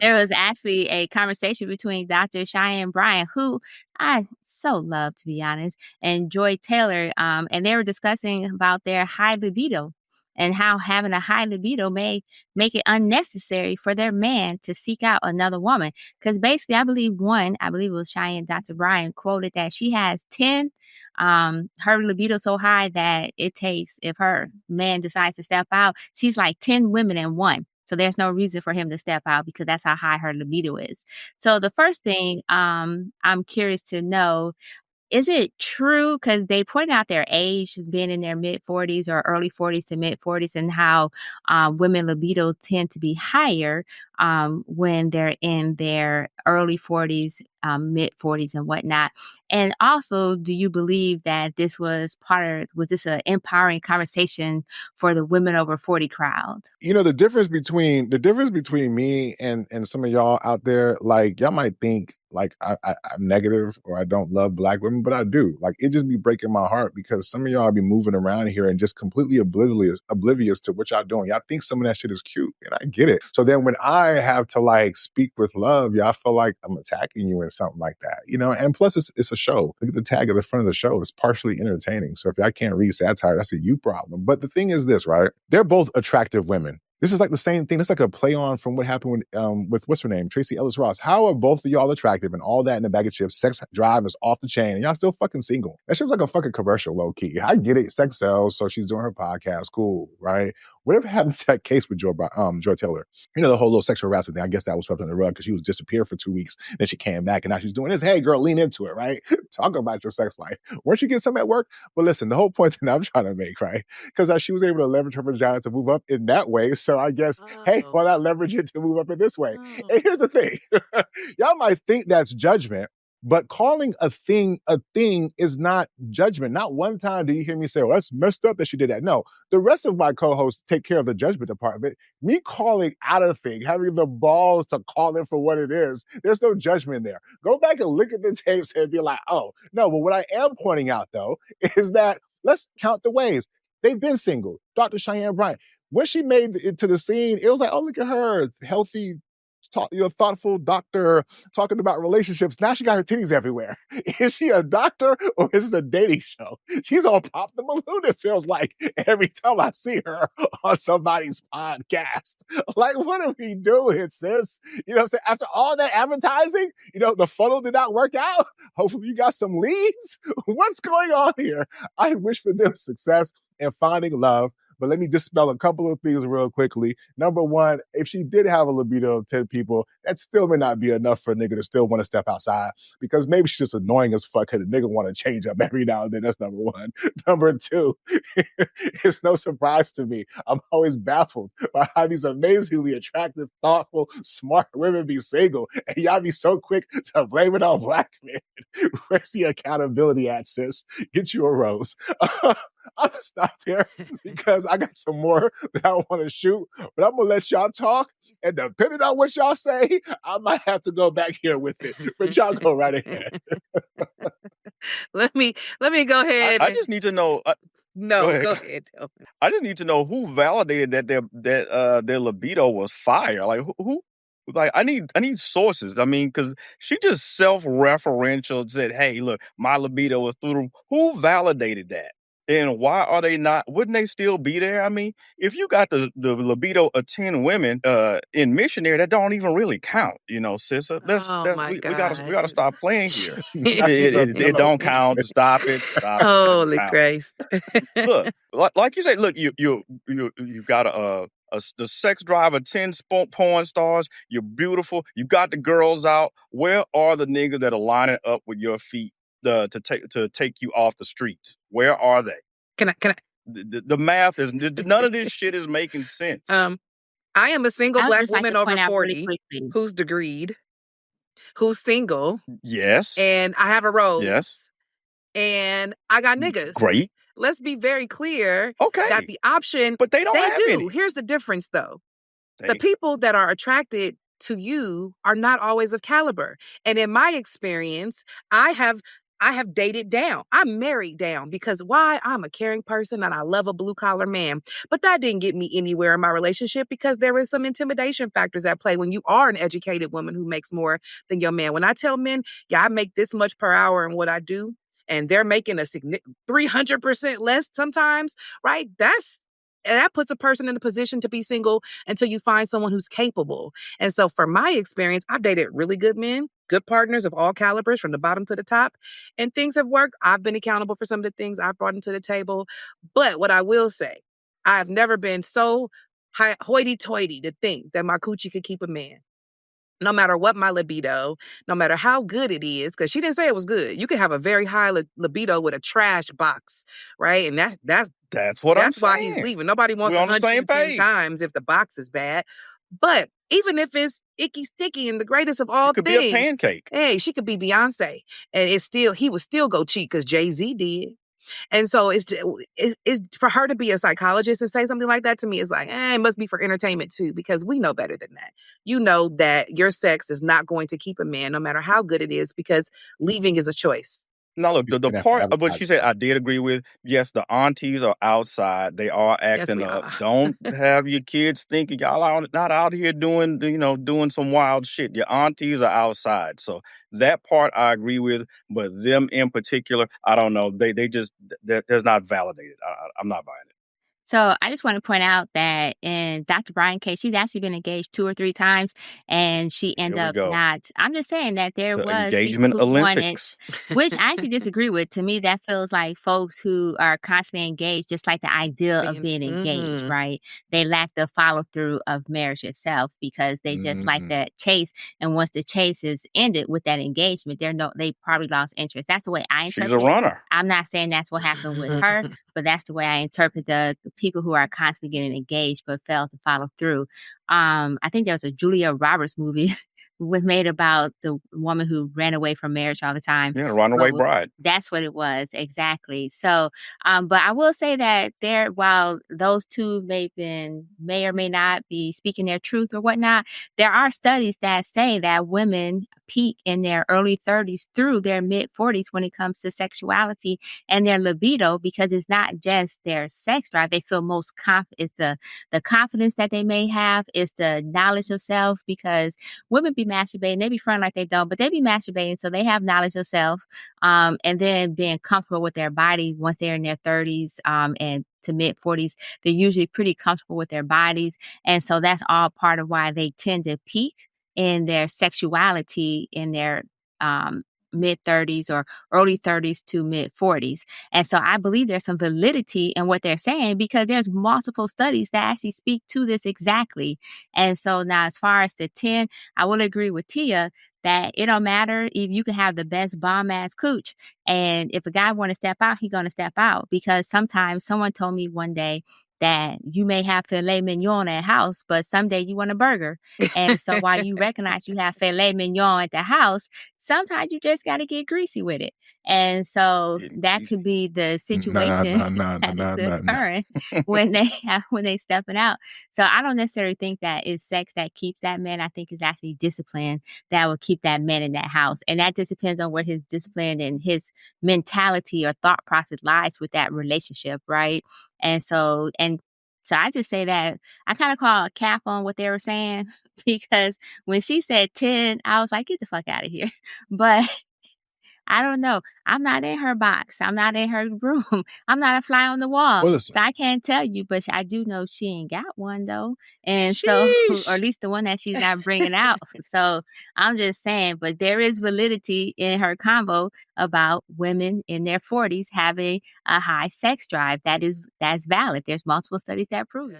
there was actually a conversation between Dr. Cheyenne Bryant, who I so love, to be honest, and Joy Taylor, and they were discussing about their high libido and how having a high libido may make it unnecessary for their man to seek out another woman. Because basically, I believe it was Cheyenne, Dr. Bryant quoted that she has 10. Her libido so high that it takes, if her man decides to step out, she's like 10 women in one. So there's no reason for him to step out because that's how high her libido is. So the first thing I'm curious to know, is it true? Because they pointed out their age, being in their mid 40s or early 40s to mid 40s, and how women libido tend to be higher when they're in their early 40s, mid 40s, and whatnot. And also, do you believe that this was was this an empowering conversation for the women over 40 crowd? You know, the difference between me and some of y'all out there, like y'all might think like I'm negative or I don't love black women, but I do. Like it just be breaking my heart because some of y'all be moving around here and just completely oblivious to what y'all doing. Y'all think some of that shit is cute, and I get it. So then when I have to like speak with love, y'all feel like I'm attacking you and something like that, you know. And plus, it's a show. Look at the tag at the front of the show. It's partially entertaining. So if y'all can't read satire, that's a you problem. But the thing is this, right? They're both attractive women. This is like the same thing. It's like a play on from what happened with what's her name, Tracy Ellis Ross. How are both of y'all attractive and all that in a bag of chips? Sex drive is off the chain, and y'all still fucking single. That shit was like a fucking commercial, low key. I get it. Sex sells, so she's doing her podcast. Cool, right? Whatever happened to that case with Joy Taylor? You know, the whole little sexual harassment thing. I guess that was swept under the rug because she was disappeared for 2 weeks. Then she came back, and now she's doing this. Hey, girl, lean into it, right? Talk about your sex life. Weren't you getting some at work? But listen, the whole point that I'm trying to make, right? Because she was able to leverage her vagina to move up in that way. So I guess, hey, why not leverage it to move up in this way? And here's the thing. Y'all might think that's judgment, but calling a thing is not judgment. Not one time do you hear me say, well, that's messed up that she did that. No, the rest of my co-hosts take care of the judgment department. Me calling out a thing, having the balls to call it for what it is, there's no judgment there. Go back and look at the tapes and be like, oh, no. But what I am pointing out, though, is that let's count the ways. They've been single. Dr. Cheyenne Bryant. When she made it to the scene, it was like, oh, look at her, healthy, thoughtful doctor talking about relationships. Now she got her titties everywhere. Is she a doctor or is this a dating show? She's on Pop the Balloon, it feels like, every time I see her on somebody's podcast. Like, what are we doing, sis? You know what I'm saying? After all that advertising, you know, the funnel did not work out. Hopefully you got some leads. What's going on here? I wish for them success in finding love. But let me dispel a couple of things real quickly. Number one, if she did have a libido of 10 people, that still may not be enough for a nigga to still want to step outside because maybe she's just annoying as fuck and the nigga want to change up every now and then. That's number one. Number two, it's no surprise to me. I'm always baffled by how these amazingly attractive, thoughtful, smart women be single and y'all be so quick to blame it on black men. Where's the accountability at, sis? Get you a rose. I'm gonna stop there because I got some more that I want to shoot, but I'm gonna let y'all talk. And depending on what y'all say, I might have to go back here with it. But y'all go right ahead. Let me go ahead. I just need to know. No, go ahead. Tell me. I just need to know who validated that their libido was fire. Like who? Like I need sources. I mean, because she just self-referential said, "Hey, look, my libido was through the roof." Who validated that? And why are they not? Wouldn't they still be there? I mean, if you got the libido of 10 women in missionary, that don't even really count, you know, sis. We gotta stop playing here. It don't count. Stop it. Stop it. Holy Christ! Look, like you say, look, you got the sex drive of 10 porn stars. You're beautiful. You got the girls out. Where are the niggas that are lining up with your feet to take you off the streets? Where are they? Can I? The math is none of this shit is making sense. I am a single black woman over 40 who's degreed, who's single. Yes. And I have a rose. Yes. And I got niggas. Great. Let's be very clear. Okay. That the option, but they don't have do. any. Here's the difference, though. The people that are attracted to you are not always of caliber. And in my experience, I I have dated down. I'm married down because why? I'm a caring person and I love a blue collar man. But that didn't get me anywhere in my relationship because there is some intimidation factors at play when you are an educated woman who makes more than your man. When I tell men, yeah, I make this much per hour in what I do, and they're making a 300% less sometimes, right? That puts a person in a position to be single until you find someone who's capable. And so from my experience, I've dated really good men, good partners of all calibers from the bottom to the top, and things have worked. I've been accountable for some of the things I've brought into the table. But what I will say, I've never been so hoity-toity to think that my coochie could keep a man. No matter what my libido, no matter how good it is, because she didn't say it was good. You could have a very high libido with a trash box, right? And That's what I'm why he's saying. leaving. Nobody wants We're to on the hunt you same 10 page. times if the box is bad. But even if it's icky sticky and the greatest of all It could be a things, pancake. hey, she could be Beyonce. And he would still go cheat because Jay-Z did. And so it's for her to be a psychologist and say something like that to me is like, it must be for entertainment too, because we know better than that. You know that your sex is not going to keep a man, no matter how good it is, because leaving is a choice. Now look, You're the saying that for part of what she advertising said, I purposes. did agree with. Yes, the aunties are outside. They are Yes, acting we up. are. Don't have your kids thinking y'all not out here doing some wild shit. Your aunties are outside. So that part I agree with, but them in particular, I don't know. They just they're not validated. I'm not buying it. So I just want to point out that in Dr. Bryant's case, she's actually been engaged 2 or 3 times, and she Here ended we up go. not. I'm just saying that there The was people engagement who wanted, Olympics. which I actually disagree with. To me, that feels like folks who are constantly engaged, just like the idea of being engaged, right? They lack the follow through of marriage itself because they just like Mm-mm. that chase. And once the chase is ended with that engagement, they probably lost interest. That's the way I She's a interpret it. runner. I'm not saying that's what happened with her, but that's the way I interpret the people who are constantly getting engaged but fail to follow through. I think there was a Julia Roberts movie was made about the woman who ran away from marriage all the time. Yeah, runaway bride. That's what it was exactly. So, but I will say that while those two may or may not be speaking their truth or whatnot, there are studies that say that women peak in their early 30s through their mid 40s when it comes to sexuality and their libido, because it's not just their sex drive. They feel most it's the confidence that they may have, it's the knowledge of self, because women be masturbating, they be fronting like they don't, but they be masturbating, so they have knowledge of self, and then being comfortable with their body once they're in their 30s, and to mid 40s, they're usually pretty comfortable with their bodies, and so that's all part of why they tend to peak in their sexuality in their mid 30s or early 30s to mid 40s. And so I believe there's some validity in what they're saying because there's multiple studies that actually speak to this exactly. And so now, as far as the 10, I will agree with Tia that it don't matter if you can have the best bomb ass cooch. And if a guy want to step out, he going to step out, because sometimes someone told me one day that you may have filet mignon at house, but someday you want a burger. And so while you recognize you have filet mignon at the house, sometimes you just got to get greasy with it. And so Getting that greasy. could be the Nah, situation nah, nah, nah, that is nah, nah, nah. occurring when they stepping out. So I don't necessarily think that it's sex that keeps that man. I think it's actually discipline that will keep that man in that house. And that just depends on where his discipline and his mentality or thought process lies with that relationship, right? And so I just say that I kind of call a cap on what they were saying because when she said 10, I was like, get the fuck out of here. But I don't know. I'm not in her box. I'm not in her room. I'm not a fly on the wall. Well, listen, So I can't tell you, but I do know she ain't got one though. And so, or at Sheesh. least the one that she's not bringing out. So I'm just saying, but there is validity in her convo about women in their 40s having a high sex drive. That's valid. There's multiple studies that prove it.